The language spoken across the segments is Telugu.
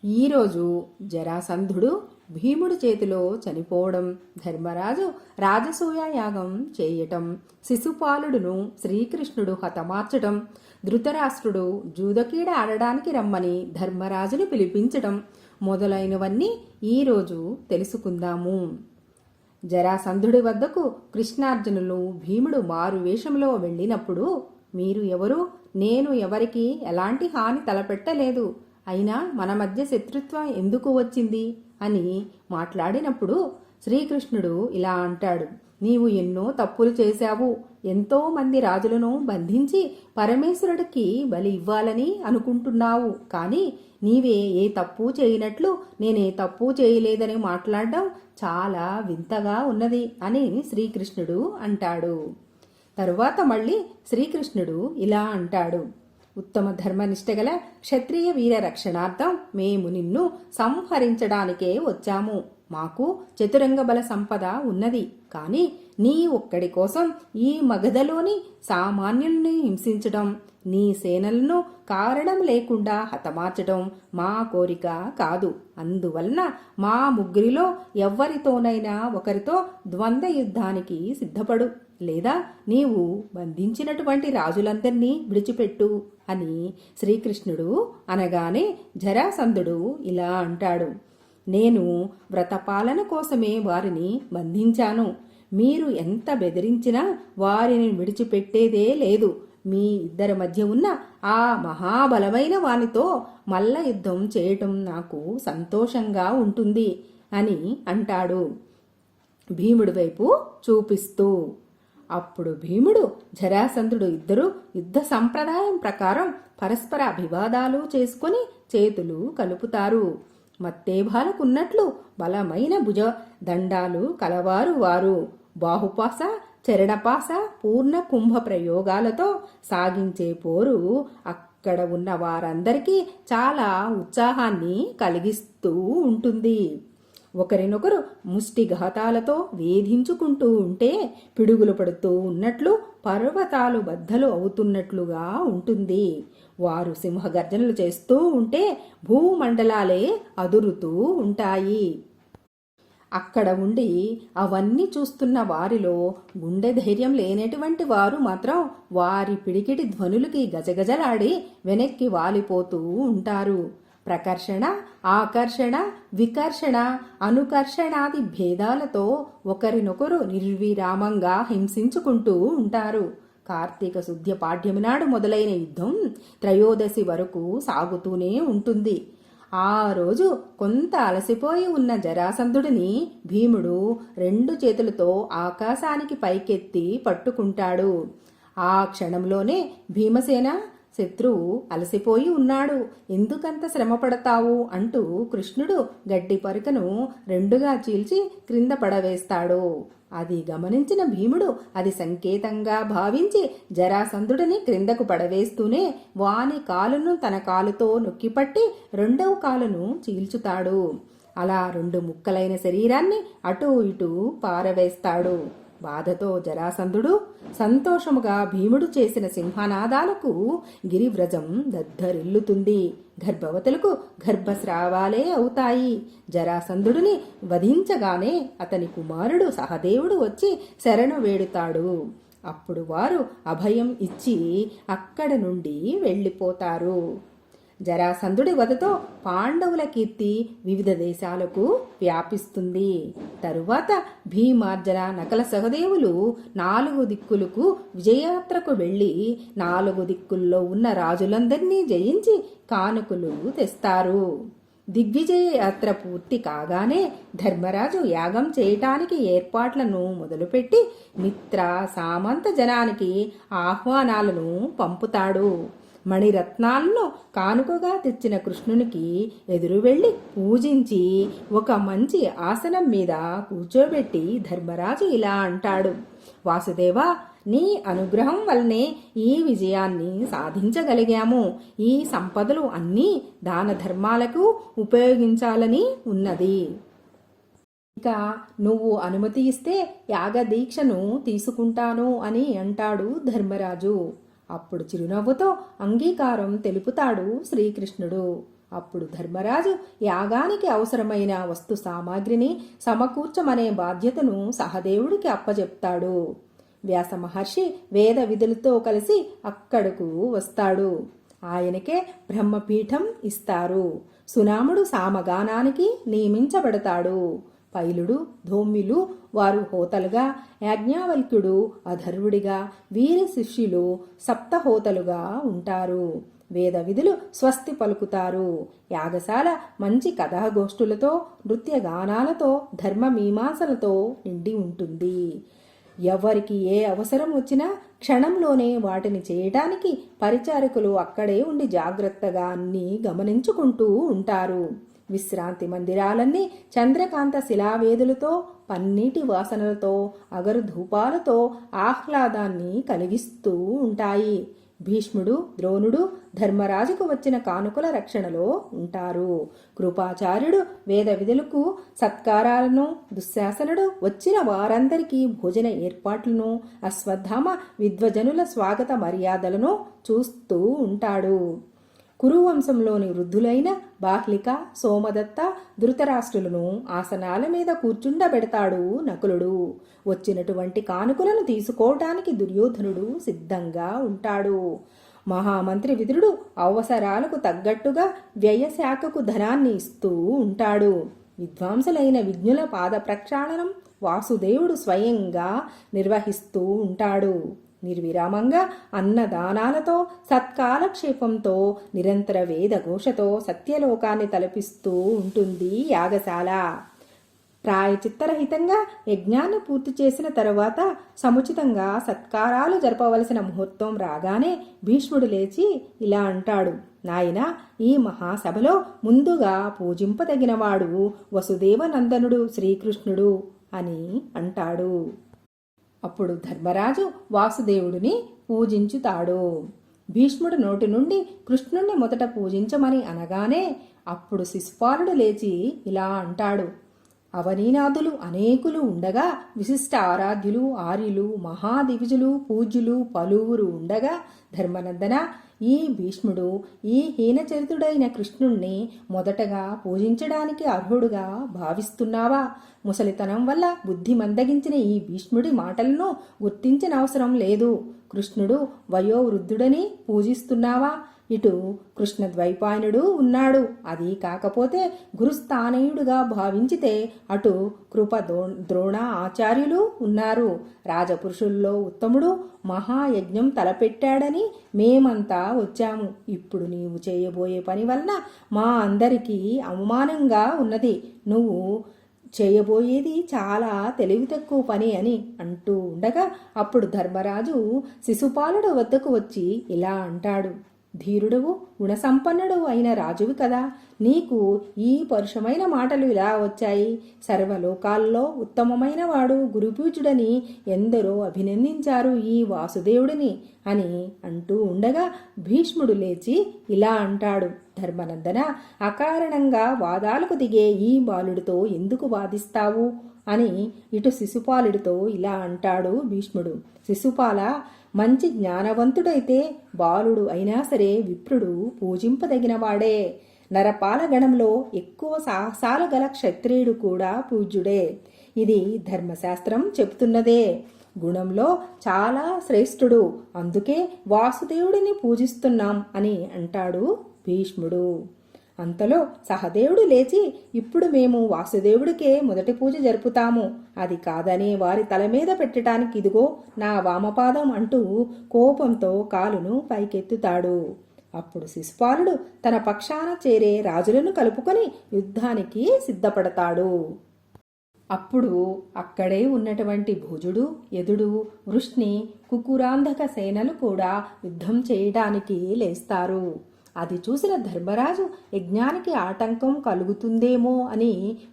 ఈరోజు జరాసంధుడు భీముడి చేతిలో చనిపోవడం, ధర్మరాజు రాజసూయ యాగం చేయటం, శిశుపాలుడును శ్రీకృష్ణుడు హతమార్చటం, ధృతరాష్ట్రుడు జూదకీడ ఆడడానికి రమ్మని ధర్మరాజును పిలిపించటం మొదలైనవన్నీ ఈరోజు తెలుసుకుందాము. జరాసంధుడి వద్దకు కృష్ణార్జునులు భీముడు మారు వేషంలో వెళ్ళినప్పుడు, మీరు ఎవరు? నేను ఎవరికి ఎలాంటి హాని తలపెట్టలేదు, అయినా మన మధ్య శత్రుత్వం ఎందుకు వచ్చింది అని మాట్లాడినప్పుడు శ్రీకృష్ణుడు ఇలా అంటాడు. నీవు ఎన్నో తప్పులు చేశావు. ఎంతో మంది రాజులను బంధించి పరమేశ్వరుడికి బలి ఇవ్వాలని అనుకుంటున్నావు. కానీ నీవే ఏ తప్పు చేయనట్లు నేనే తప్పు చేయలేదని మాట్లాడడం చాలా వింతగా ఉన్నది అని శ్రీకృష్ణుడు అంటాడు. తరువాత మళ్ళీ శ్రీకృష్ణుడు ఇలా అంటాడు. ఉత్తమ ధర్మనిష్టగల క్షత్రియ వీర రక్షణార్థం మేము నిన్ను సంహరించడానికే వచ్చాము. మాకు చతురంగ బల సంపద ఉన్నది. కాని నీ ఒక్కడి కోసం ఈ మగధలోని సామాన్యుల్ని హింసించడం, నీ సేనలను కారణం లేకుండా హతమార్చడం మా కోరిక కాదు. అందువలన మా ముగ్గురిలో ఎవ్వరితోనైనా ఒకరితో ద్వంద్వ యుద్ధానికి సిద్ధపడు, లేదా నీవు బంధించినటువంటి రాజులందరినీ విడిచిపెట్టు అని శ్రీకృష్ణుడు అనగానే జరాసంధుడు ఇలా అంటాడు. నేను వ్రతపాలన కోసమే వారిని బంధించాను. మీరు ఎంత బెదిరించినా వారిని విడిచిపెట్టేదే లేదు. మీ ఇద్దరి మధ్య ఉన్న ఆ మహాబలమైన వానితో మల్ల యుద్ధం చేయటం నాకు సంతోషంగా ఉంటుంది అని అంటాడు, భీముడి వైపు చూపిస్తూ. అప్పుడు భీముడు, జరాసంధుడు ఇద్దరు యుద్ధ సంప్రదాయం ప్రకారం పరస్పర అభివాదాలు చేసుకుని చేతులు కలుపుతారు. మత్తేభాలకున్నట్లు బలమైన భుజ దండాలు కలవారు వారు. బాహుపాస, చరణపాస, పూర్ణ కుంభ ప్రయోగాలతో సాగించే పోరు అక్కడ ఉన్న వారందరికీ చాలా ఉత్సాహాన్ని కలిగిస్తూ ఉంటుంది. ఒకరినొకరు ముష్టిఘాతాలతో వేధించుకుంటూ ఉంటే పిడుగులు పడుతూ ఉన్నట్లు, పర్వతాలు బద్దలు అవుతున్నట్లుగా ఉంటుంది. వారు సింహగర్జనలు చేస్తూ ఉంటే భూమండలాలే అదురుతూ ఉంటాయి. అక్కడ ఉండి అవన్నీ చూస్తున్న వారిలో గుండె ధైర్యం లేనటువంటి వారు మాత్రం వారి పిడికిటి ధ్వనులకి గజగజలాడి వెనక్కి వాలిపోతూ ఉంటారు. ప్రకర్షణ, ఆకర్షణ, వికర్షణ, అనుకర్షణాది భేదాలతో ఒకరినొకరు నిర్విరామంగా హింసించుకుంటూ ఉంటారు. కార్తీక శుద్ధ పాడ్యమి నాడు మొదలైన యుద్ధం త్రయోదశి వరకు సాగుతూనే ఉంటుంది. ఆ రోజు కొంత అలసిపోయి ఉన్న జరాసంధుడిని భీముడు రెండు చేతులతో ఆకాశానికి పైకెత్తి పట్టుకుంటాడు. ఆ క్షణంలోనే భీమసేన, శత్రువు అలసిపోయి ఉన్నాడు, ఎందుకంత శ్రమ పడతావు అంటూ కృష్ణుడు గడ్డి పరుకను రెండుగా చీల్చి క్రింద పడవేస్తాడు. అది గమనించిన భీముడు అది సంకేతంగా భావించి జరాసంధుడిని క్రిందకు పడవేస్తూనే వాని కాలును తన కాలుతో నొక్కిపట్టి రెండవ కాలును చీల్చుతాడు. అలా రెండు ముక్కలైన శరీరాన్ని అటూ ఇటూ పారవేస్తాడు. బాధతో జరాసంధుడు, సంతోషముగా భీముడు చేసిన సింహనాదాలకు గిరివ్రజం దద్దరిల్లుతుంది. గర్భవతులకు గర్భస్రావాలే అవుతాయి. జరాసంధుడిని వధించగానే అతని కుమారుడు సహదేవుడు వచ్చి శరణు వేడుతాడు. అప్పుడు వారు అభయం ఇచ్చి అక్కడ నుండి వెళ్ళిపోతారు. జరాసంధుడి వధతో పాండవుల కీర్తి వివిధ దేశాలకు వ్యాపిస్తుంది. తరువాత భీమార్జన నకల సహదేవులు 4 దిక్కులకు విజయయాత్రకు వెళ్ళి 4 దిక్కుల్లో ఉన్న రాజులందరినీ జయించి కానుకలు తెస్తారు. దిగ్విజయ యాత్ర పూర్తి కాగానే ధర్మరాజు యాగం చేయటానికి ఏర్పాట్లను మొదలుపెట్టి మిత్ర సామంత జనానికి ఆహ్వానాలను పంపుతాడు. మణిరత్నాలను కానుకగా తెచ్చిన కృష్ణునికి ఎదురు వెళ్ళి పూజించి ఒక మంచి ఆసనం మీద కూర్చోబెట్టి ధర్మరాజు ఇలా అంటాడు. వాసుదేవా, నీ అనుగ్రహం వల్లనే ఈ విజయాన్ని సాధించగలిగాము. ఈ సంపదలు అన్నీ దాన ధర్మాలకు ఉపయోగించాలని ఉన్నది. ఇక నువ్వు అనుమతి ఇస్తే యాగదీక్షను తీసుకుంటాను అని అంటాడు ధర్మరాజు. అప్పుడు చిరునవ్వుతో అంగీకారం తెలుపుతాడు శ్రీకృష్ణుడు. అప్పుడు ధర్మరాజు యాగానికి అవసరమైన వస్తు సామాగ్రిని సమకూర్చమనే బాధ్యతను సహదేవుడికి అప్పచెప్తాడు. వ్యాస మహర్షి వేద విధులతో కలిసి అక్కడకు వస్తాడు. ఆయనకే బ్రహ్మపీఠం ఇస్తారు. సునాముడు సామగానానికి నియమించబడతాడు. పైలుడు, ధౌమ్యులు వారు హోతలుగా, యాజ్ఞావల్క్యుడు అధర్వుడిగా, వీరి శిష్యులు సప్తహోతలుగా ఉంటారు. వేద విధులు స్వస్తి పలుకుతారు. యాగశాల మంచి కథాగోష్ఠులతో, నృత్యగానాలతో, ధర్మమీమాంసలతో నిండి ఉంటుంది. ఎవరికి ఏ అవసరం వచ్చినా క్షణంలోనే వాటిని చేయటానికి పరిచారకులు అక్కడే ఉండి జాగ్రత్తగా అన్నీ గమనించుకుంటూ ఉంటారు. విశ్రాంతి మందిరాలన్నీ చంద్రకాంత శిలావేదులతో, పన్నీటి వాసనలతో, అగరు ధూపాలతో ఆహ్లాదాన్ని కలిగిస్తూ ఉంటాయి. భీష్ముడు, ద్రోణుడు ధర్మరాజుకు వచ్చిన కానుకల రక్షణలో ఉంటారు. కృపాచార్యుడు వేద విధులకు సత్కారాలను, దుశ్శాసనుడు వచ్చిన వారందరికీ భోజన ఏర్పాట్లను, అశ్వత్థామ విద్వజనుల స్వాగత మర్యాదలను చూస్తూ ఉంటాడు. కురువంశంలోని వృద్ధులైన బాహ్లిక, సోమదత్త, ధృతరాష్ట్రులను ఆసనాల మీద కూర్చుండబెడతాడు నకులుడు. వచ్చినటువంటి కానుకలను తీసుకోవటానికి దుర్యోధనుడు సిద్ధంగా ఉంటాడు. మహామంత్రి విదురుడు అవసరాలకు తగ్గట్టుగా వ్యయశాఖకు ధనాన్ని ఇస్తూ ఉంటాడు. విద్వాంసులైన విజ్ఞుల పాద ప్రక్షాళనం వాసుదేవుడు స్వయంగా నిర్వహిస్తూ ఉంటాడు. నిర్విరామంగా అన్నదానాలతో, సత్కాలక్షేపంతో, నిరంతర వేదఘోషతో సత్యలోకాన్ని తలపిస్తూ ఉంటుంది యాగశాల. ప్రాయచిత్తరహితంగా యజ్ఞాన్ని పూర్తి చేసిన తరువాత సముచితంగా సత్కారాలు జరపవలసిన ముహూర్తం రాగానే భీష్ముడు లేచి ఇలా అంటాడు: నాయనా, ఈ మహాసభలో ముందుగా పూజింపదగినవాడు వసుదేవనందనుడు శ్రీకృష్ణుడు అని అంటాడు. అప్పుడు ధర్మరాజు వాసుదేవుడిని పూజించుతాడు. భీష్ముడు నోటి నుండి కృష్ణుణ్ణి మొదట పూజించమని అనగానే అప్పుడు శిశుపాలుడు లేచి ఇలా అంటాడు: అవనీనాథులు అనేకులు ఉండగా, విశిష్ట ఆరాధ్యులు, ఆర్యులు, మహాదివిజులు, పూజ్యులు పలువురు ఉండగా, ధర్మనందన, ఈ భీష్ముడు ఈ హీనచరితుడైన కృష్ణుణ్ణి మొదటగా పూజించడానికి అర్హుడుగా భావిస్తున్నావా? ముసలితనం వల్ల బుద్ధి మందగించిన ఈ భీష్ముడి మాటలను గుర్తించనవసరం లేదు. కృష్ణుడు వయోవృద్ధుడని పూజిస్తున్నావా? ఇటు కృష్ణద్వైపాయనుడు ఉన్నాడు. అది కాకపోతే గురుస్థానీయుడుగా భావించితే అటు కృప ద్రోణ ఆచార్యులు ఉన్నారు. రాజపురుషుల్లో ఉత్తముడు మహాయజ్ఞం తలపెట్టాడని మేమంతా వచ్చాము. ఇప్పుడు నీవు చేయబోయే పని వలన మా అందరికీ అవమానంగా ఉన్నది. నువ్వు చేయబోయేది చాలా తెలివి తక్కువ పని అని అంటూ ఉండగా అప్పుడు ధర్మరాజు శిశుపాలుడు వద్దకు వచ్చి ఇలా అంటాడు: ధీరుడవు, గుణసంపన్నుడు అయిన రాజువి కదా, నీకు ఈ పరుషమైన మాటలు ఇలా వచ్చాయి. సర్వలోకాల్లో ఉత్తమమైన వాడు గురుపూజుడని ఎందరో అభినందించారు ఈ వాసుదేవుడిని అని అంటూ ఉండగా భీష్ముడు లేచి ఇలా అంటాడు: ధర్మనందన, అకారణంగా వాదాలకు దిగే ఈ బాలుడితో ఎందుకు వాదిస్తావు అని ఇటు శిశుపాలుడితో ఇలా అంటాడు భీష్ముడు: శిశుపాల, మంచి జ్ఞానవంతుడైతే బాలుడు అయినా సరే విప్రుడు పూజింపదగినవాడే. నరపాలగణంలో ఎక్కువ సాహసాలు గల క్షత్రియుడు కూడా పూజ్యుడే. ఇది ధర్మశాస్త్రం చెబుతున్నదే. గుణంలో చాలా శ్రేష్ఠుడు. అందుకే వాసుదేవుడిని పూజిస్తున్నాం అని అంటాడు భీష్ముడు. అంతలో సహదేవుడు లేచి, ఇప్పుడు మేము వాసుదేవుడికే మొదటి పూజ జరుపుతాము. అది కాదనే వారి తల మీద పెట్టడానికి ఇదిగో నా వామపాదం అంటూ కోపంతో కాలును పైకెత్తుతాడు. అప్పుడు శిశుపాలుడు తన పక్షాన చేరే రాజులను కలుపుకొని యుద్ధానికి సిద్ధపడతాడు. అప్పుడు అక్కడే ఉన్నటువంటి భుజుడు, యదుడు, వృష్ణి, కుకురాంధక సేనలు కూడా యుద్ధం చేయడానికి లేస్తారు. అది చూసిన ధర్మరాజు యజ్ఞానికి ఆటంకం కలుగుతుందేమో అని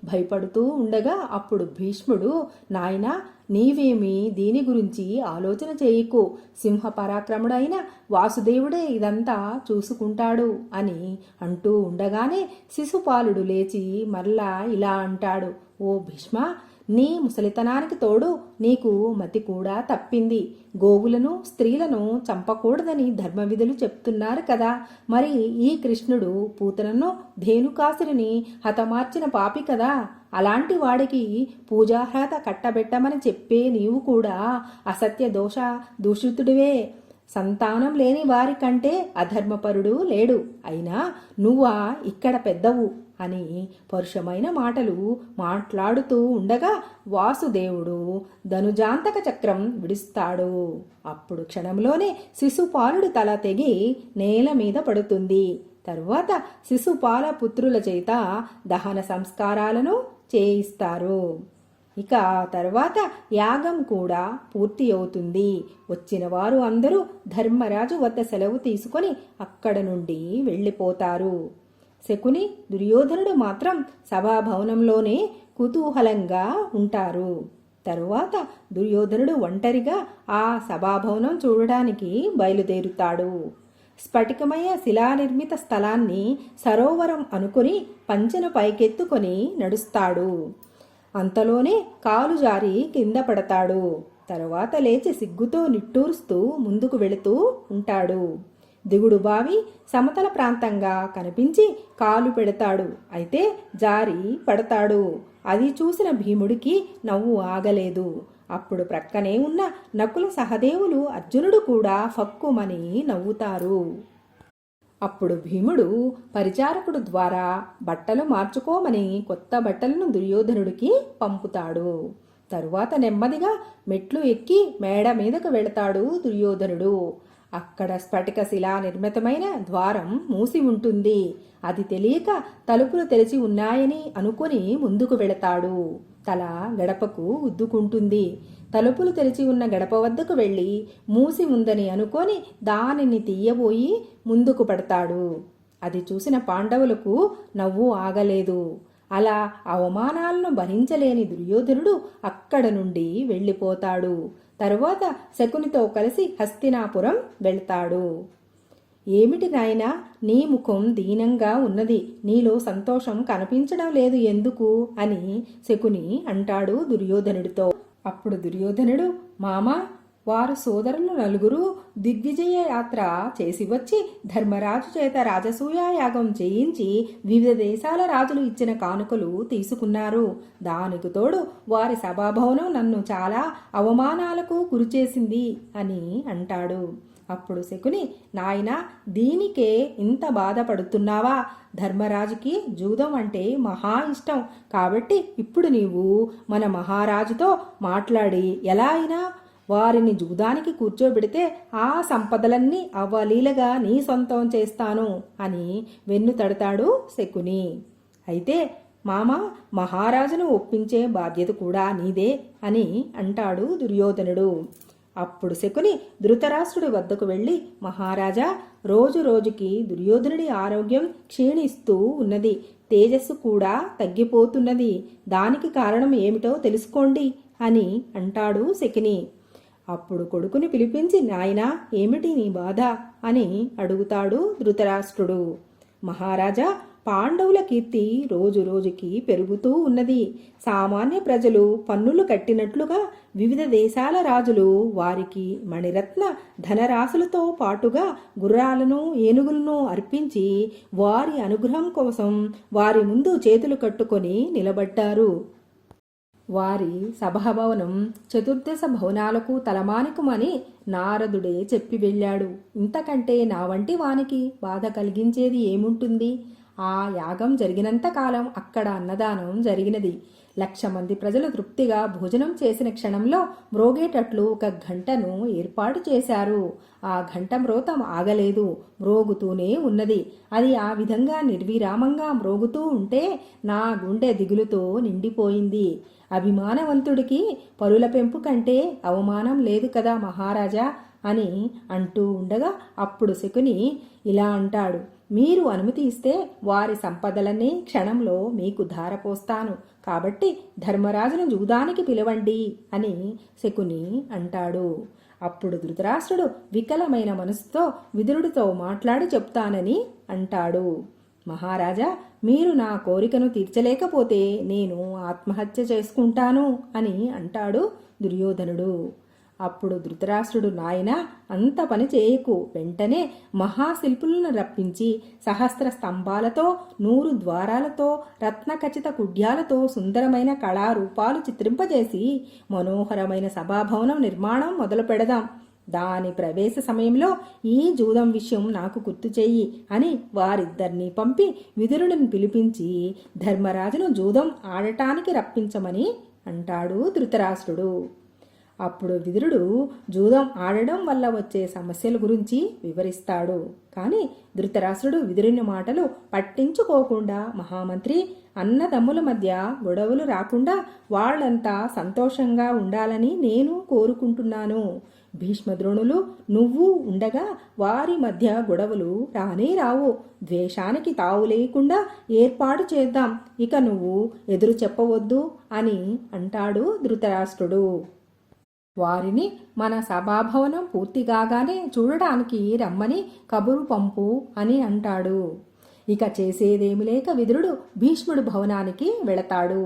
భయపడుతూ ఉండగా అప్పుడు భీష్ముడు: నాయనా, నీవేమీ దీని గురించి ఆలోచన చేయకు. సింహ పరాక్రముడైన వాసుదేవుడే ఇదంతా చూసుకుంటాడు అని అంటూ ఉండగానే శిశుపాలుడు లేచి మరలా ఇలా అంటాడు: ఓ భీష్మ, నీ ముసలితనానికి తోడు నీకు మతి కూడా తప్పింది. గోవులను స్త్రీలను చంపకూడదని ధర్మవిధులు చెప్తున్నారు కదా. మరి ఈ కృష్ణుడు పూతనను ధేనుకాసురిని హతమార్చిన పాపి కదా. అలాంటి వాడికి పూజార్హత కట్టబెట్టమని చెప్పే నీవు కూడా అసత్య దూషితుడివే. సంతానం లేని వారి కంటే అధర్మపరుడు లేడు. అయినా నువ్వా ఇక్కడ పెద్దవు అని పరుషమైన మాటలు మాట్లాడుతూ ఉండగా వాసుదేవుడు ధనుజాంతక చక్రం విడుస్తాడు. అప్పుడు క్షణంలోనే శిశుపాలుడి తల తెగి నేల మీద పడుతుంది. తరువాత శిశుపాల పుత్రుల చేత దహన సంస్కారాలను చేయిస్తారు. ఇక తర్వాత యాగం కూడా పూర్తి అవుతుంది. వచ్చిన వారు అందరూ ధర్మరాజు వద్ద సెలవు తీసుకొని అక్కడ నుండి వెళ్ళిపోతారు. శకుని దుర్యోధనుడు మాత్రం సభాభవనంలోనే కుతూహలంగా ఉంటారు. తరువాత దుర్యోధనుడు ఒంటరిగా ఆ సభాభవనం చూడడానికి బయలుదేరుతాడు. స్ఫటికమయ శిలానిర్మిత స్థలాన్ని సరోవరం అనుకుని పంచెను పైకెత్తుకొని నడుస్తాడు. అంతలోనే కాలు జారి కింద పడతాడు. తరువాత లేచి సిగ్గుతో నిట్టూరుస్తూ ముందుకు వెళుతూ ఉంటాడు. దిగుడు బావి సమతల ప్రాంతంగా కనిపించి కాలు పెడతాడు. అయితే జారి పడతాడు. అది చూసిన భీముడికి నవ్వు ఆగలేదు. అప్పుడు ప్రక్కనే ఉన్న నకుల సహదేవులు అర్జునుడు కూడా ఫక్కుమని నవ్వుతారు. అప్పుడు భీముడు పరిచారకుడు ద్వారా బట్టలు మార్చుకోమని కొత్త బట్టలను దుర్యోధనుడికి పంపుతాడు. తరువాత నెమ్మదిగా మెట్లు ఎక్కి మేడ మీదకు వెళతాడు దుర్యోధనుడు. అక్కడ స్ఫటిక శిలా నిర్మితమైన ద్వారం మూసి ఉంటుంది. అది తెలియక తలుపులు తెరిచి ఉన్నాయని అనుకుని ముందుకు వెళతాడు. తల గడపకు ఉద్దుకుంటుంది. తలుపులు తెరిచి ఉన్న గడప వద్దకు వెళ్ళి మూసి ఉందని అనుకొని దానిని తీయబోయి ముందుకు పడతాడు. అది చూసిన పాండవులకు నవ్వు ఆగలేదు. అలా అవమానాలను భరించలేని దుర్యోధనుడు అక్కడ నుండి వెళ్ళిపోతాడు. తరువాత శకునితో కలిసి హస్తినాపురం వెళ్తాడు. ఏమిటి నాయనా, నీ ముఖం దీనంగా ఉన్నది, నీలో సంతోషం కనిపించడం లేదు ఎందుకు అని శకుని అంటాడు దుర్యోధనుడితో. అప్పుడు దుర్యోధనుడు, మామా, వారు సోదరులు నలుగురు దిగ్విజయ యాత్ర చేసి వచ్చి ధర్మరాజు చేత రాజసూయ యాగం చేయించి వివిధ దేశాల రాజులు ఇచ్చిన కానుకలు తీసుకున్నారు. దానికి తోడు వారి సభాభవనం నన్ను చాలా అవమానాలకు గురిచేసింది అని అంటాడు. అప్పుడు శకుని, నాయనా, దీనికే ఇంత బాధపడుతున్నావా? ధర్మరాజుకి జూదం అంటే మహా ఇష్టం. కాబట్టి ఇప్పుడు నీవు మన మహారాజుతో మాట్లాడి ఎలా అయినా వారిని జూదానికి కూర్చోబెడితే ఆ సంపదలన్నీ అవలీలగా నీ సొంతం చేస్తాను అని వెన్ను తడతాడు శకుని. అయితే మామ, మహారాజును ఒప్పించే బాధ్యత కూడా నీదే అని అంటాడు దుర్యోధనుడు. అప్పుడు శకుని ధృతరాష్ట్రుడి వద్దకు వెళ్ళి, మహారాజా, రోజు రోజుకి దుర్యోధనుడి ఆరోగ్యం క్షీణిస్తూ ఉన్నది, తేజస్సు కూడా తగ్గిపోతున్నది. దానికి కారణం ఏమిటో తెలుసుకోండి అని అంటాడు శకుని. అప్పుడు కొడుకుని పిలిపించి, నాయనా, ఏమిటి నీ బాధ అని అడుగుతాడు ధృతరాష్ట్రుడు. మహారాజా, పాండవుల కీర్తి రోజు రోజుకి పెరుగుతూ ఉన్నది. సామాన్య ప్రజలు పన్నులు కట్టినట్లుగా వివిధ దేశాల రాజులు వారికి మణిరత్న ధనరాశులతో పాటుగా గుర్రాలను ఏనుగులను అర్పించి వారి అనుగ్రహం కోసం వారి ముందు చేతులు కట్టుకొని నిలబడ్డారు. వారి సభాభవనం చతుర్దశ భవనాలకు తలమానికమని నారదుడే చెప్పి వెళ్ళాడు. ఇంతకంటే నా వంటి వానికి బాధ కలిగించేది ఏముంటుంది? ఆ యాగం జరిగినంత కాలం అక్కడ అన్నదానం జరిగినది. 1,00,000 మంది ప్రజలు తృప్తిగా భోజనం చేసిన క్షణంలో మ్రోగేటట్లు ఒక గంటను ఏర్పాటు చేశారు. ఆ గంట మ్రోతం ఆగలేదు, మ్రోగుతూనే ఉన్నది. అది ఆ విధంగా నిర్విరామంగా మ్రోగుతూ ఉంటే నా గుండె దిగులుతో నిండిపోయింది. అభిమానవంతుడికి పరుల పెంపు కంటే అవమానం లేదు కదా మహారాజా అని అంటూ ఉండగా అప్పుడు శకుని ఇలా అంటాడు, మీరు అనుమతి ఇస్తే వారి సంపదలన్నీ క్షణంలో మీకు ధారపోస్తాను. కాబట్టి ధర్మరాజును జూదానికి పిలవండి అని శకుని అంటాడు. అప్పుడు ధృతరాష్ట్రుడు వికలమైన మనసుతో విదురుడితో మాట్లాడి చెప్తానని అంటాడు. మహారాజా, మీరు నా కోరికను తీర్చలేకపోతే నేను ఆత్మహత్య చేసుకుంటాను అని అంటాడు దుర్యోధనుడు. అప్పుడు ధృతరాష్ట్రుడు, నాయనా, అంత పని చేయకు, వెంటనే మహాశిల్పులను రప్పించి సహస్ర స్తంభాలతో 100 ద్వారాలతో రత్నఖచిత కుడ్యాలతో సుందరమైన కళారూపాలు చిత్రింపజేసి మనోహరమైన సభాభవనం నిర్మాణం మొదలు పెడదాం. దాని ప్రవేశ సమయంలో ఈ జూదం విషయం నాకు గుర్తు చెయ్యి అని వారిద్దరినీ పంపి విదురుడిని పిలిపించి ధర్మరాజును జూదం ఆడటానికి రప్పించమని అంటాడు ధృతరాష్ట్రుడు. అప్పుడు విదురుడు జూదం ఆడడం వల్ల వచ్చే సమస్యల గురించి వివరిస్తాడు. కానీ ధృతరాష్ట్రుడు విదురుని మాటలు పట్టించుకోకుండా, మహామంత్రి, అన్నదమ్ముల మధ్య గొడవలు రాకుండా వాళ్ళంతా సంతోషంగా ఉండాలని నేను కోరుకుంటున్నాను. భీష్మద్రోణులు నువ్వు ఉండగా వారి మధ్య గొడవలు రానే రావు. ద్వేషానికి తావు లేకుండా ఏర్పాటు చేద్దాం. ఇక నువ్వు ఎదురు చెప్పవద్దు అని అంటాడు ధృతరాష్ట్రుడు. వారిని మన సభాభవనం పూర్తిగానే చూడడానికి రమ్మని కబురు పంపు అని అంటాడు. ఇక చేసేదేమి లేక విదురుడు భీష్ముడు భవనానికి వెళతాడు.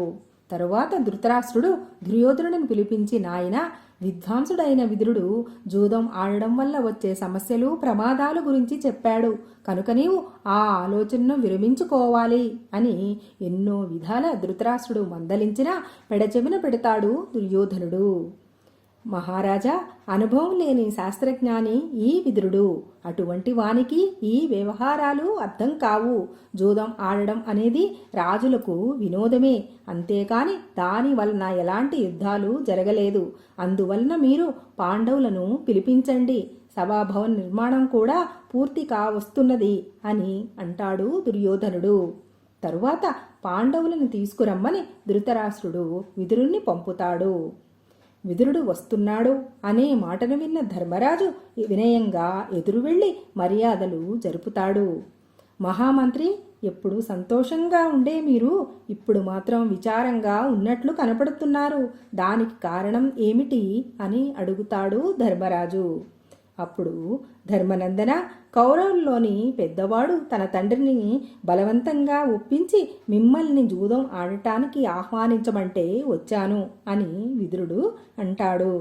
తరువాత ధృతరాష్ట్రుడు దుర్యోధనుడిని పిలిపించి, నాయనా, విద్వాంసుడైన విదురుడు జూదం ఆడడం వల్ల వచ్చే సమస్యలు, ప్రమాదాలు గురించి చెప్పాడు. కనుక నీవు ఆ ఆలోచనను విరమించుకోవాలి అని ఎన్నో విధాల ధృతరాష్ట్రుడు మందలించినా పెడచెవిన పెడతాడు దుర్యోధనుడు. మహారాజా, అనుభవం లేని శాస్త్రజ్ఞాని ఈ విదురుడు. అటువంటి వానికి ఈ వ్యవహారాలు అర్థం కావు. జూదం ఆడడం అనేది రాజులకు వినోదమే, అంతేకాని దాని వలన ఎలాంటి యుద్ధాలు జరగలేదు. అందువలన మీరు పాండవులను పిలిపించండి. సభాభవన నిర్మాణం కూడా పూర్తి కావస్తున్నది అని అంటాడు దుర్యోధనుడు. తరువాత పాండవులను తీసుకురమ్మని ధృతరాష్ట్రుడు విదురుణ్ణి పంపుతాడు. విదురుడు వస్తున్నాడు అనే మాటను విన్న ధర్మరాజు వినయంగా ఎదురు వెళ్లి మర్యాదలు జరుపుతాడు. మహామంత్రి, ఎప్పుడు సంతోషంగా ఉండే మీరు ఇప్పుడు మాత్రం విచారంగా ఉన్నట్లు కనపడుతున్నారు. దానికి కారణం ఏమిటి అని అడుగుతాడు ధర్మరాజు. అప్పుడు ధర్మనందన, కౌరవుల్లోని పెద్దవాడు తన తండ్రిని బలవంతంగా ఒప్పించి మిమ్మల్ని జూదం ఆడటానికి ఆహ్వానించమంటే వచ్చాను అని విదురుడు అంటాడు.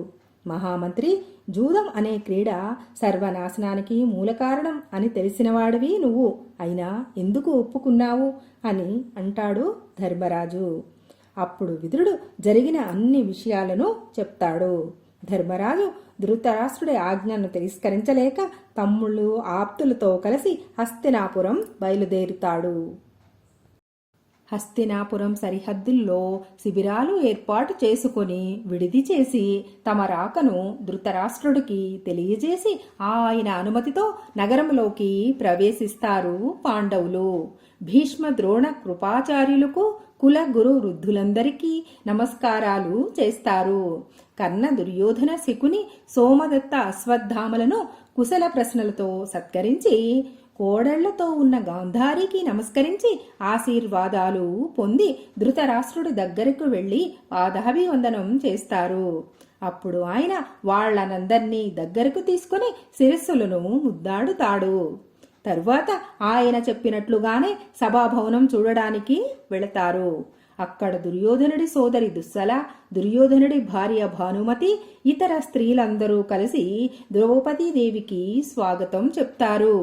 మహామంత్రి, జూదం అనే క్రీడ సర్వనాశనానికి మూల కారణం అని తెలిసినవాడివి నువ్వు, అయినా ఎందుకు ఒప్పుకున్నావు అని అంటాడు ధర్మరాజు. అప్పుడు విదురుడు జరిగిన అన్ని విషయాలను చెప్తాడు. ధర్మరాజు ధృతరాష్ట్రుడి ఆజ్ఞను తిరస్కరించలేక తమ్ముళ్ళు ఆప్తులతో కలిసి హస్తినాపురం బయలుదేరుతాడు. హస్తినాపురం సరిహద్దుల్లో శిబిరాలు ఏర్పాటు చేసుకొని విడిది చేసి తమ రాకను ధృతరాష్ట్రుడికి తెలియజేసి ఆయన అనుమతితో నగరంలోకి ప్రవేశిస్తారు పాండవులు. భీష్మ ద్రోణ కృపాచార్యులకు కుల గురు వృద్ధులందరికీ నమస్కారాలు చేస్తారు. కర్ణ, దుర్యోధన, శకుని, సోమదత్త, అశ్వత్థామలను కుశల ప్రశ్నలతో సత్కరించి కోడళ్లతో ఉన్న గాంధారికి నమస్కరించి ఆశీర్వాదాలు పొంది ధృతరాష్ట్రుడి దగ్గరకు వెళ్లి పాదాభివందనం చేస్తారు. అప్పుడు ఆయన వాళ్లనందర్నీ దగ్గరకు తీసుకుని శిరస్సులను ముద్దాడుతాడు. తరువాత ఆయన చెప్పినట్లుగానే సభాభవనం చూడడానికి వెళతారు. అక్కడ దుర్యోధనుడి సోదరి దుస్సల, దుర్యోధనుడి భార్య భానుమతి, ఇతర స్త్రీలందరూ కలిసి ద్రౌపదీదేవికి స్వాగతం చెప్తారు.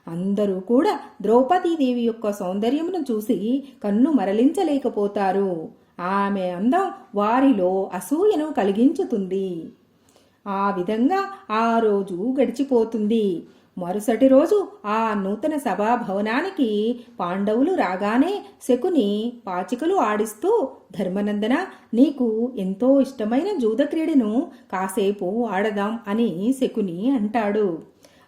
అందరూ కూడా ద్రౌపదీదేవి యొక్క సౌందర్యమును చూసి కన్ను మరలించలేకపోతారు. ఆమె అందం వారిలో అసూయను కలిగించుతుంది. ఆ విధంగా ఆ రోజు గడిచిపోతుంది. మరుసటి రోజు ఆ నూతన సభాభవనానికి పాండవులు రాగానే శకుని పాచికలు ఆడిస్తూ, ధర్మనందన, నీకు ఎంతో ఇష్టమైన జూదక్రీడను కాసేపు ఆడదాం అని శకుని అంటాడు.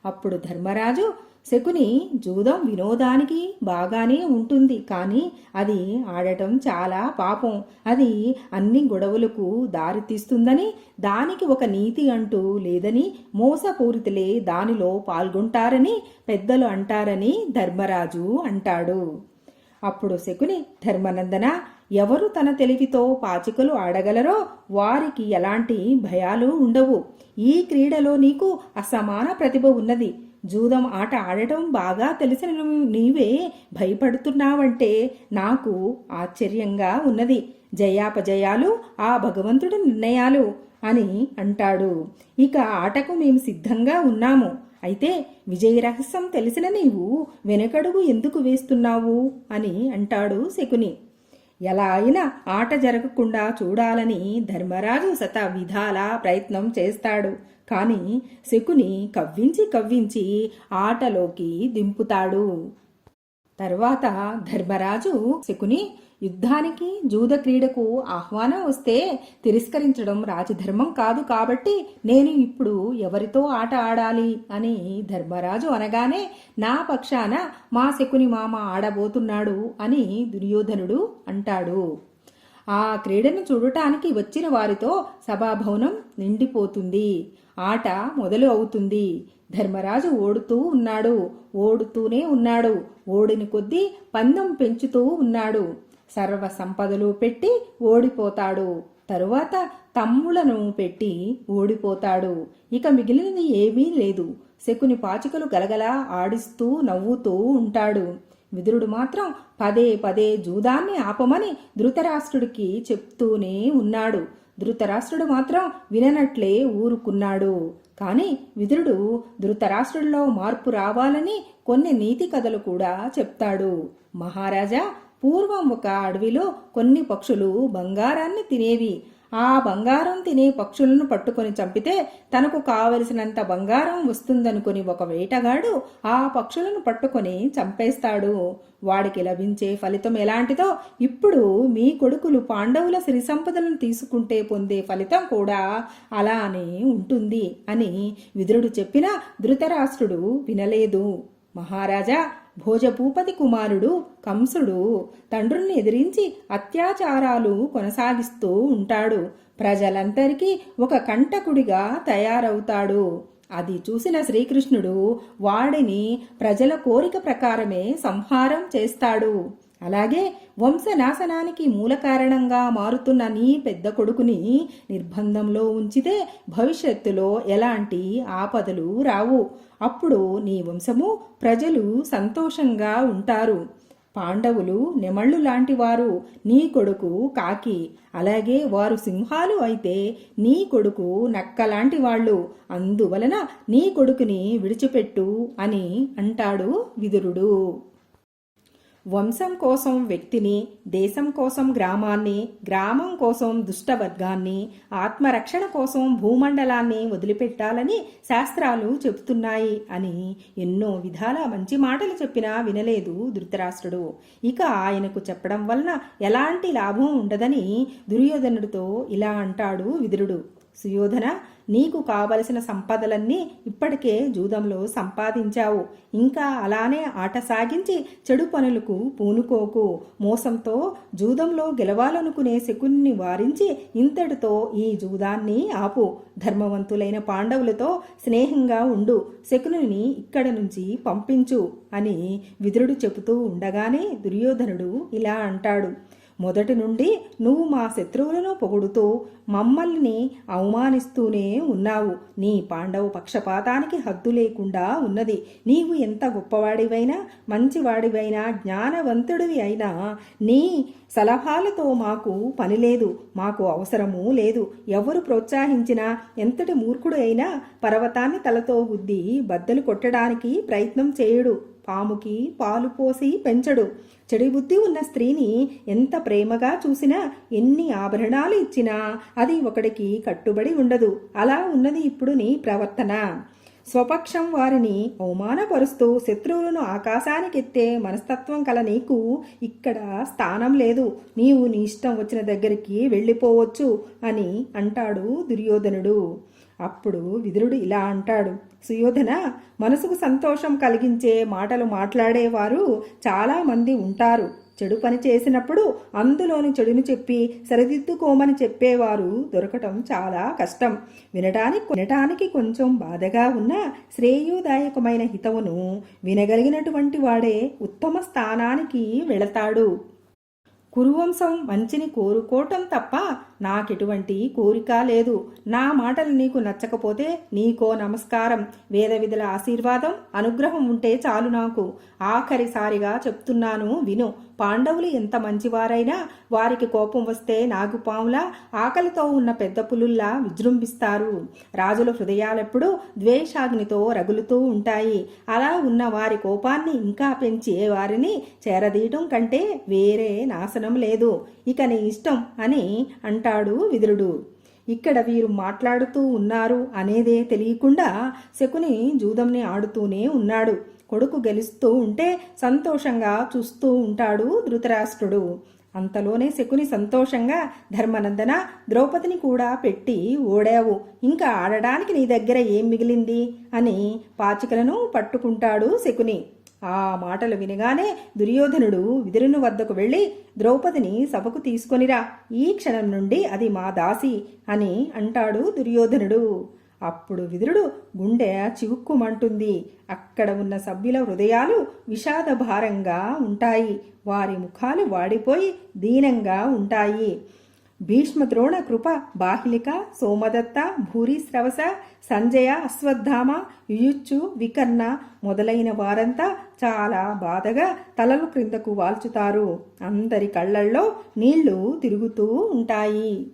అప్పుడు ధర్మరాజు, శకుని, జూదం వినోదానికి బాగానే ఉంటుంది, కానీ అది ఆడటం చాలా పాపం. అది అన్ని గొడవలకు దారితీస్తుందని, దానికి ఒక నీతి అంటూ లేదని, మోసపూరితులే దానిలో పాల్గొంటారని పెద్దలు అంటారని ధర్మరాజు అంటాడు. అప్పుడు శకుని, ధర్మనందన, ఎవరు తన తెలివితో పాచికలు ఆడగలరో వారికి ఎలాంటి భయాలు ఉండవు. ఈ క్రీడలో నీకు అసమాన ప్రతిభ ఉన్నది. జూదం ఆట ఆడటం బాగా తెలిసిన నీవే భయపడుతున్నావంటే నాకు ఆశ్చర్యంగా ఉన్నది. జయాపజయాలు ఆ భగవంతుడి నిర్ణయాలు అని అంటాడు. ఇక ఆటకు మేము సిద్ధంగా ఉన్నాము. అయితే విజయ రహస్యం తెలిసిన నీవు వెనకడుగు ఎందుకు వేస్తున్నావు అని అంటాడు శకుని. ఎలా అయినా ఆట జరగకుండా చూడాలని ధర్మరాజు విధాలా ప్రయత్నం చేస్తాడు. కాని శకుని కవ్వించి ఆటలోకి దింపుతాడు. తర్వాత ధర్మరాజు శకుని యుద్ధానికి జూద క్రీడకు ఆహ్వానం వస్తే తిరస్కరించడం రాజధర్మం కాదు, కాబట్టి నేను ఇప్పుడు ఎవరితో ఆట ఆడాలి అని ధర్మరాజు అనగానే నా పక్షాన మా శకుని మామ ఆడబోతున్నాడు అని దుర్యోధనుడు అంటాడు. ఆ క్రీడను చూడటానికి వచ్చిన వారితో సభాభవనం నిండిపోతుంది. ఆట మొదలు అవుతుంది. ధర్మరాజు ఓడుతూనే ఉన్నాడు. ఓడిని కొద్దీ పందెం పెంచుతూ ఉన్నాడు. సర్వ సంపదలు పెట్టి ఓడిపోతాడు. తరువాత తమ్ములను పెట్టి ఓడిపోతాడు. ఇక మిగిలినది ఏమీ లేదు. శకుని పాచికలు గలగలా ఆడిస్తూ నవ్వుతూ ఉంటాడు. విదురుడు మాత్రం పదే జూదాన్ని ఆపమని ధృతరాష్ట్రుడికి చెప్తూనే ఉన్నాడు. ధృతరాష్ట్రుడు మాత్రం విననట్లే ఊరుకున్నాడు. కాని విదురుడు ధృతరాష్ట్రుడిలో మార్పు రావాలని కొన్ని నీతి కథలు కూడా చెప్తాడు. మహారాజా, పూర్వం ఒక అడవిలో కొన్ని పక్షులు బంగారాన్ని తినేవి. ఆ బంగారం తినే పక్షులను పట్టుకొని చంపితే తనకు కావలసినంత బంగారం వస్తుందనుకుని ఒక వేటగాడు ఆ పక్షులను పట్టుకొని చంపేస్తాడు. వాడికి లభించే ఫలితం ఎలాంటిదో ఇప్పుడు మీ కొడుకులు పాండవుల సిరి సంపదలను తీసుకుంటే పొందే ఫలితం కూడా అలానే ఉంటుంది అని విదురుడు చెప్పినా ధృతరాష్ట్రుడు వినలేదు. మహారాజా, భోజభూపతి కుమారుడు కంసుడు తండ్రుల్ని ఎదిరించి అత్యాచారాలు కొనసాగిస్తూ ఉంటాడు. ప్రజలందరికీ ఒక కంటకుడిగా తయారవుతాడు. అది చూసిన శ్రీకృష్ణుడు వాడిని ప్రజల కోరిక ప్రకారమే సంహారం చేస్తాడు. అలాగే వంశనాశనానికి మూల కారణంగా మారుతున్న నీ పెద్ద కొడుకుని నిర్బంధంలో ఉంచితే భవిష్యత్తులో ఎలాంటి ఆపదలు రావు. అప్పుడు నీ వంశము ప్రజలు సంతోషంగా ఉంటారు. పాండవులు నెమళ్ళు లాంటివారు, నీ కొడుకు కాకి. అలాగే వారు సింహాలు అయితే నీ కొడుకు నక్కలాంటి వాళ్ళు. అందువలన నీ కొడుకుని విడిచిపెట్టు అని అంటాడు విదురుడు. వంశం కోసం వ్యక్తిని, దేశం కోసం గ్రామాన్ని, గ్రామం కోసం దుష్టవర్గాన్ని, ఆత్మరక్షణ కోసం భూమండలాన్ని వదిలిపెట్టాలని శాస్త్రాలు చెబుతున్నాయి అని ఎన్నో విధాల మంచి మాటలు చెప్పినా వినలేదు ధృతరాష్ట్రుడు. ఇక ఆయనకు చెప్పడం వలన ఎలాంటి లాభం ఉండదని దుర్యోధనుడితో ఇలా అంటాడు విదురుడు. సుయోధన, నీకు కావలసిన సంపదలన్నీ ఇప్పటికే జూదంలో సంపాదించావు. ఇంకా అలానే ఆట సాగించి చెడు పనులకు పూనుకోకు. మోసంతో జూదంలో గెలవాలనుకునే శకుని వారించి ఇంతటితో ఈ జూదాన్ని ఆపు. ధర్మవంతులైన పాండవులతో స్నేహంగా ఉండు. శకుని ఇక్కడ నుంచి పంపించు అని విదురుడు చెబుతూ ఉండగానే దుర్యోధనుడు ఇలా అంటాడు. మొదటి నుండి నువ్వు మా శత్రువులను పొగుడుతూ మమ్మల్ని అవమానిస్తూనే ఉన్నావు. నీ పాండవ పక్షపాతానికి హద్దు లేకుండా ఉన్నది. నీవు ఎంత గొప్పవాడివైనా, మంచివాడివైనా, జ్ఞానవంతుడివి అయినా నీ సలహాలతో మాకు పని లేదు, మాకు అవసరమూ లేదు. ఎవరు ప్రోత్సహించినా ఎంతటి మూర్ఖుడు అయినా పర్వతాన్ని తలతో గుద్ది బద్దలు కొట్టడానికి ప్రయత్నం చేయుడు. పాముకి పాలు పోసి పెంచడు. చెడు బుద్ధి ఉన్న స్త్రీని ఎంత ప్రేమగా చూసినా, ఎన్ని ఆభరణాలు ఇచ్చినా అది ఒకడికి కట్టుబడి ఉండదు. అలా ఉన్నది ఇప్పుడు నీ ప్రవర్తన. స్వపక్షం వారిని అవమానపరుస్తూ శత్రువులను ఆకాశానికెత్తే మనస్తత్వం కల నీకు ఇక్కడ స్థానం లేదు. నీవు నీ ఇష్టం వచ్చిన దగ్గరికి వెళ్ళిపోవచ్చు అని అంటాడు దుర్యోధనుడు. అప్పుడు విదురుడు ఇలా అంటాడు. సుయోధన, మనసుకు సంతోషం కలిగించే మాటలు మాట్లాడేవారు చాలామంది ఉంటారు. చెడు పని చేసినప్పుడు అందులోని చెడుని చెప్పి సరిదిద్దుకోమని చెప్పేవారు దొరకటం చాలా కష్టం. వినటానికి కొంచెం బాధగా ఉన్న శ్రేయోదాయకమైన హితవును వినగలిగినటువంటి వాడే ఉత్తమ స్థానానికి వెళతాడు. కురువంశం మంచిని కోరుకోవటం తప్ప నాకెటువంటి కోరిక లేదు. నా మాటలు నీకు నచ్చకపోతే నీకో నమస్కారం. వేద విధుల ఆశీర్వాదం అనుగ్రహం ఉంటే చాలు నాకు. ఆఖరిసారిగా చెప్తున్నాను విను. పాండవులు ఎంత మంచివారైనా వారికి కోపం వస్తే నాగుపాములా ఆకలితో ఉన్న పెద్ద పులుల్లా విజృంభిస్తారు. రాజుల హృదయాలెప్పుడూ ద్వేషాగ్నితో రగులుతూ ఉంటాయి. అలా ఉన్న వారి కోపాన్ని ఇంకా పెంచి వారిని చేరదీయటం కంటే వేరే నాశనం లేదు. ఇక నీ ఇష్టం అని అంటాడు విదురుడు. ఇక్కడ వీరు మాట్లాడుతూ ఉన్నారు అనేదే తెలియకుండా శకుని జూదంని ఆడుతూనే ఉన్నాడు. కొడుకు గెలుస్తూ ఉంటే సంతోషంగా చూస్తూ ఉంటాడు ధృతరాష్ట్రుడు. అంతలోనే శకుని సంతోషంగా, ధర్మనందన, ద్రౌపదిని కూడా పెట్టి ఓడావు, ఇంకా ఆడడానికి నీ దగ్గర ఏం మిగిలింది అని పాచికలను పట్టుకుంటాడు శకుని. ఆ మాటలు వినగానే దుర్యోధనుడు విదురుని వద్దకు వెళ్ళి, ద్రౌపదిని సభకు తీసుకొనిరా, ఈ క్షణం నుండి అది మా దాసి అని అంటాడు దుర్యోధనుడు. అప్పుడు విదురుడు గుండె చివుక్కుమంటుంది. అక్కడ ఉన్న సభ్యుల హృదయాలు విషాదభారంగా ఉంటాయి. వారి ముఖాలు వాడిపోయి దీనంగా ఉంటాయి. భీష్మ, ద్రోణ, కృప, బాహ్లిక, సోమదత్త, భూరిశ్రవస, సంజయ, అశ్వత్థామ, యుయుచ్చు, వికర్ణ మొదలైన వారంతా చాలా బాధగా తలలు క్రిందకు వాల్చుతారు. అందరి కళ్ళల్లో నీళ్లు తిరుగుతూ ఉంటాయి.